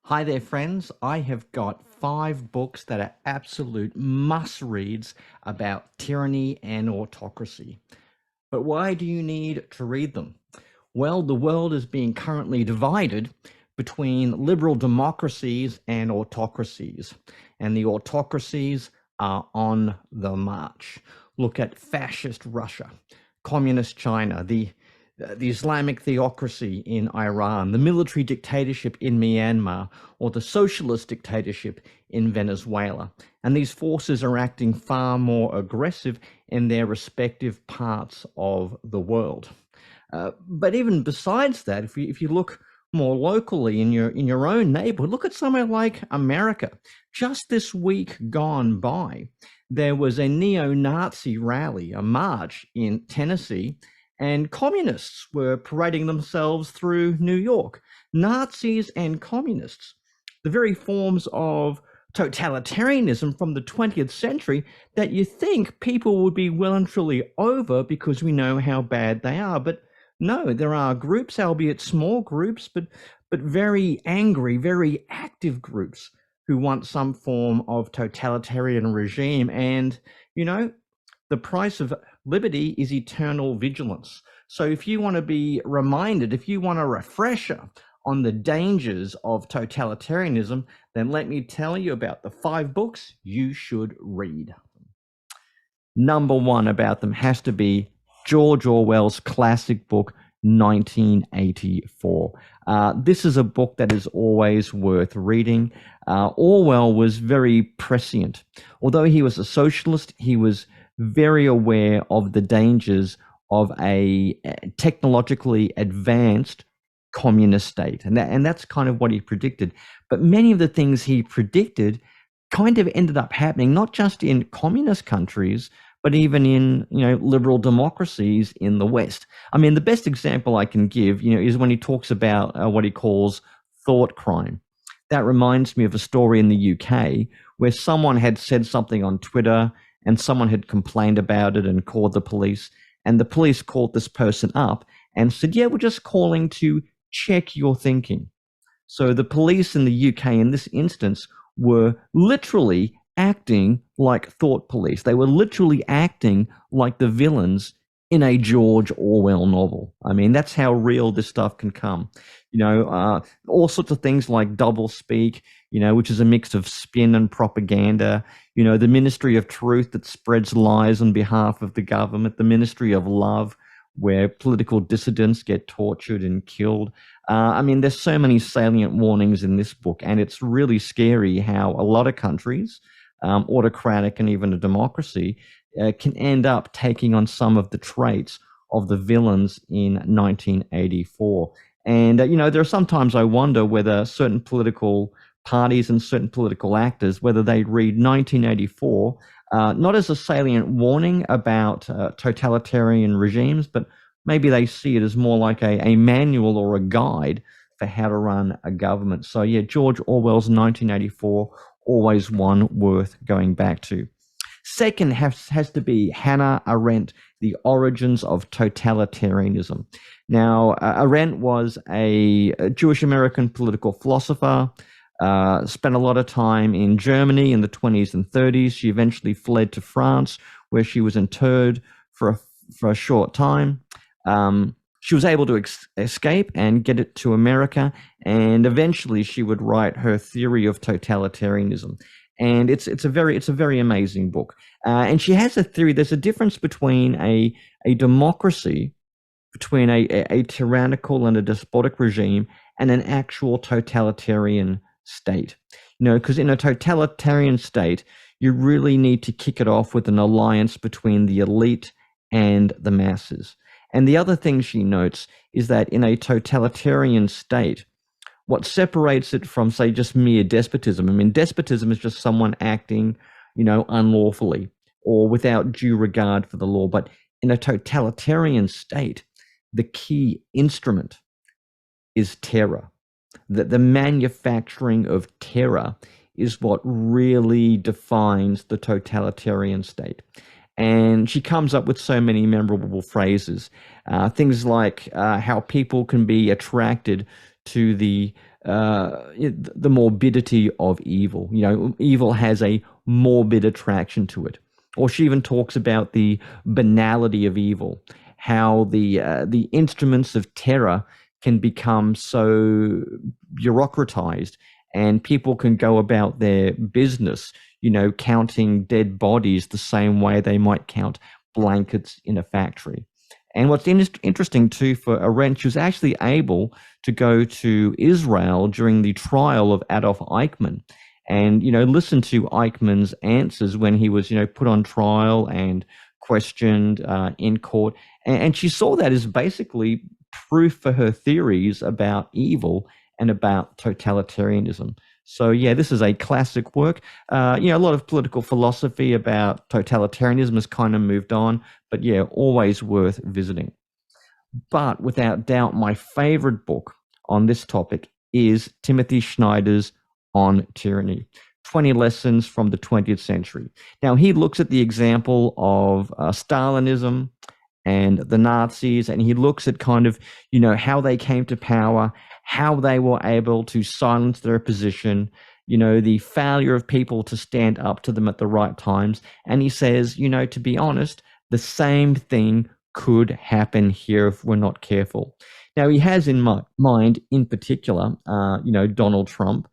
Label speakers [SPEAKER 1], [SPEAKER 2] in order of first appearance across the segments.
[SPEAKER 1] Hi there, friends. I have got 5 books that are absolute must-reads about tyranny and autocracy. But why do you need to read them? Well, the world is being currently divided between liberal democracies and autocracies, and the autocracies are on the march. Look at fascist Russia, communist China, the Islamic theocracy in Iran, the military dictatorship in Myanmar, or the socialist dictatorship in Venezuela. And these forces are acting far more aggressive in their respective parts of the world. But even besides that, if you look more locally in your own neighborhood, look at somewhere like America. Just this week gone by, there was a neo-Nazi rally, a march in Tennessee, and communists were parading themselves through New York. Nazis and communists, the very forms of totalitarianism from the 20th century that you think people would be well and truly over because we know how bad they are. But no, there are groups, albeit small groups, but very angry, very active groups who want some form of totalitarian regime. And, the price of liberty is eternal vigilance. So if you want to be reminded, if you want a refresher on the dangers of totalitarianism, then let me tell you about the 5 books you should read. Number 1 about them has to be George Orwell's classic book, 1984. This is a book that is always worth reading. Orwell was very prescient. Although he was a socialist, he was very aware of the dangers of a technologically advanced communist state. And that's kind of what he predicted. But many of the things he predicted kind of ended up happening, not just in communist countries, but even in, liberal democracies in the West. I mean, the best example I can give, is when he talks about what he calls thought crime. That reminds me of a story in the UK where someone had said something on Twitter and someone had complained about it and called the police. And the police called this person up and said, yeah, we're just calling to check your thinking. So the police in the UK in this instance were literally acting like thought police. They were literally acting like the villains in a George Orwell novel. I mean, that's how real this stuff can come. All sorts of things like doublespeak, which is a mix of spin and propaganda. The Ministry of Truth that spreads lies on behalf of the government. The Ministry of Love, where political dissidents get tortured and killed. I mean, there's so many salient warnings in this book, and it's really scary how a lot of countries, autocratic and even a democracy, can end up taking on some of the traits of the villains in 1984. And, there are sometimes I wonder whether certain political parties and certain political actors, whether they read 1984, not as a salient warning about totalitarian regimes, but maybe they see it as more like a manual or a guide for how to run a government. So yeah, George Orwell's 1984, always one worth going back to. Second has to be Hannah Arendt, The Origins of Totalitarianism. Now, Arendt was a Jewish American political philosopher, spent a lot of time in Germany in the 20s and 30s. She eventually fled to France, where she was interred for a short time. She was able to escape and get it to America, and eventually she would write her theory of totalitarianism. And it's a very amazing book. And she has a theory. There's a difference between a democracy, between a tyrannical and a despotic regime, and an actual totalitarian state. Because in a totalitarian state, you really need to kick it off with an alliance between the elite and the masses. And the other thing she notes is that in a totalitarian state, what separates it from, say, just mere despotism, I mean, despotism is just someone acting, unlawfully or without due regard for the law. But in a totalitarian state, the key instrument is terror. The manufacturing of terror is what really defines the totalitarian state. And she comes up with so many memorable phrases, things like how people can be attracted to the the morbidity of evil. Evil has a morbid attraction to it. Or she even talks about the banality of evil, how the instruments of terror can become so bureaucratized, and people can go about their business, counting dead bodies the same way they might count blankets in a factory. And what's interesting too for Arendt, she was actually able to go to Israel during the trial of Adolf Eichmann, and listen to Eichmann's answers when he was put on trial and questioned in court. And she saw that as basically proof for her theories about evil and about totalitarianism. So yeah, this is a classic work. A lot of political philosophy about totalitarianism has kind of moved on, but yeah, always worth visiting. But without doubt, my favorite book on this topic is Timothy Snyder's On Tyranny, 20 Lessons from the 20th Century. Now, he looks at the example of Stalinism and the Nazis, and he looks at kind of, how they came to power, how they were able to silence their opposition, the failure of people to stand up to them at the right times. And he says, to be honest, the same thing could happen here if we're not careful. Now, he has in mind, in particular, Donald Trump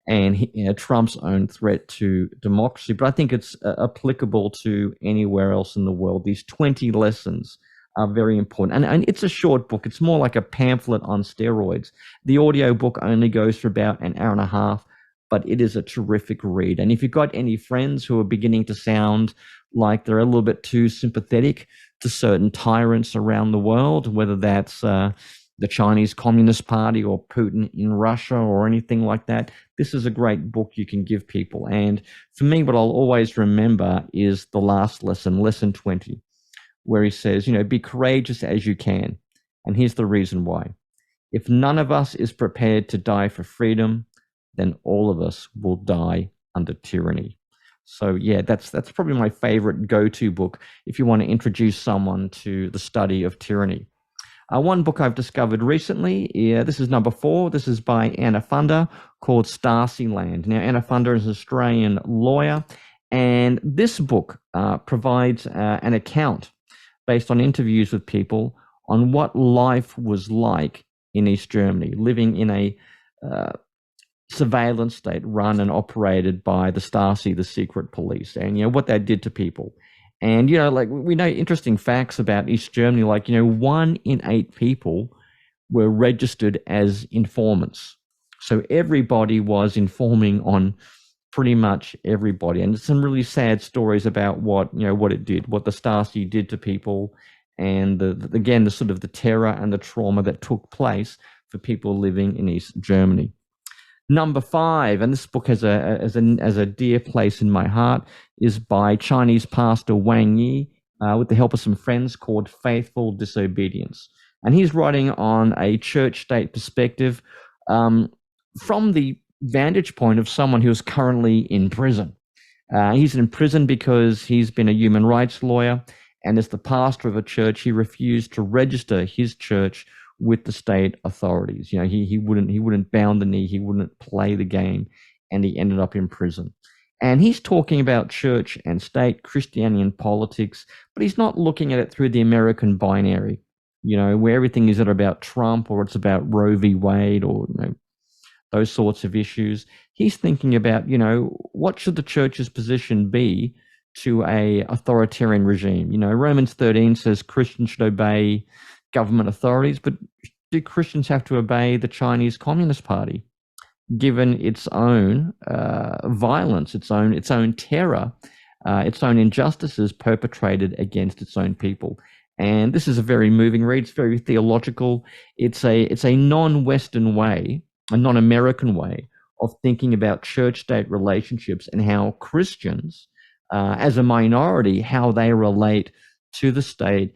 [SPEAKER 1] and Trump's own threat to democracy. But I think it's applicable to anywhere else in the world. These 20 lessons are very important. And it's a short book. It's more like a pamphlet on steroids. The audio book only goes for about an hour and a half, but it is a terrific read. And if you've got any friends who are beginning to sound like they're a little bit too sympathetic to certain tyrants around the world, whether that's the Chinese Communist Party or Putin in Russia or anything like that, this is a great book you can give people. And for me, what I'll always remember is the last lesson, lesson 20, where he says, be courageous as you can. And here's the reason why. If none of us is prepared to die for freedom, then all of us will die under tyranny. So yeah, that's probably my favorite go-to book if you want to introduce someone to the study of tyranny. One book I've discovered recently, this is number 4. This is by Anna Funder, called Stasiland. Now, Anna Funder is an Australian lawyer, and this book provides an account based on interviews with people on what life was like in East Germany, living in a surveillance state run and operated by the Stasi, the secret police, and what that did to people. And we know interesting facts about East Germany, 1 in 8 people were registered as informants. So everybody was informing on pretty much everybody, and some really sad stories about what it did, what the Stasi did to people, and the sort of the terror and the trauma that took place for people living in East Germany. Number 5, and this book has a dear place in my heart, is by Chinese pastor Wang with the help of some friends, called Faithful Disobedience. And he's writing on a church-state perspective from the vantage point of someone who is currently in prison. He's in prison because he's been a human rights lawyer, and as the pastor of a church, he refused to register his church with the state authorities. He wouldn't bound the knee, he wouldn't play the game, and he ended up in prison. And he's talking about church and state, Christianity and politics, but he's not looking at it through the American binary, where everything is either about Trump or it's about Roe v. Wade or those sorts of issues. He's thinking about, what should the church's position be to a authoritarian regime? Romans 13 says Christians should obey government authorities, but do Christians have to obey the Chinese Communist Party, given its own violence, its own terror, its own injustices perpetrated against its own people? And this is a very moving read. It's very theological. It's a non-Western way, a non-American way of thinking about church-state relationships and how Christians, as a minority, how they relate to the state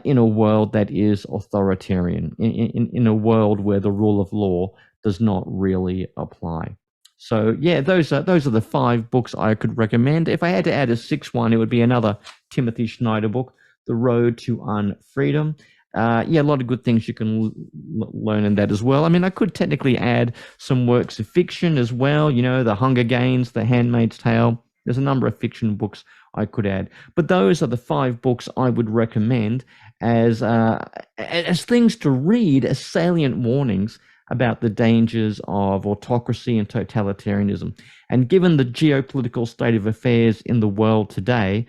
[SPEAKER 1] in a world that is authoritarian, in a world where the rule of law does not really apply. So yeah, those are the 5 books I could recommend. If I had to add a 6th one, it would be another Timothy Snyder book, The Road to Unfreedom. Yeah, a lot of good things you can learn in that as well. I mean, I could technically add some works of fiction as well, The Hunger Games, The Handmaid's Tale. There's a number of fiction books I could add. But those are the 5 books I would recommend as things to read, as salient warnings about the dangers of autocracy and totalitarianism. And given the geopolitical state of affairs in the world today,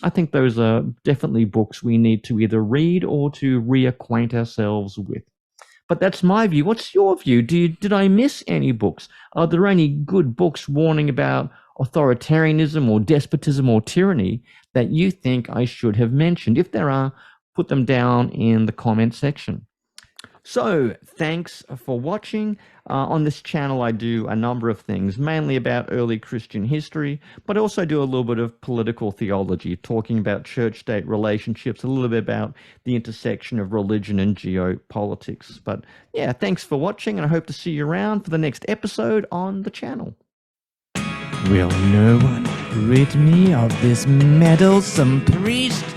[SPEAKER 1] I think those are definitely books we need to either read or to reacquaint ourselves with. But that's my view. What's your view? Did I miss any books? Are there any good books warning about authoritarianism or despotism or tyranny that you think I should have mentioned? If there are, put them down in the comment section. So, thanks for watching. On this channel, I do a number of things, mainly about early Christian history, but I also do a little bit of political theology, talking about church-state relationships, a little bit about the intersection of religion and geopolitics. But yeah, thanks for watching, and I hope to see you around for the next episode on the channel.
[SPEAKER 2] Will no one rid me of this meddlesome priest?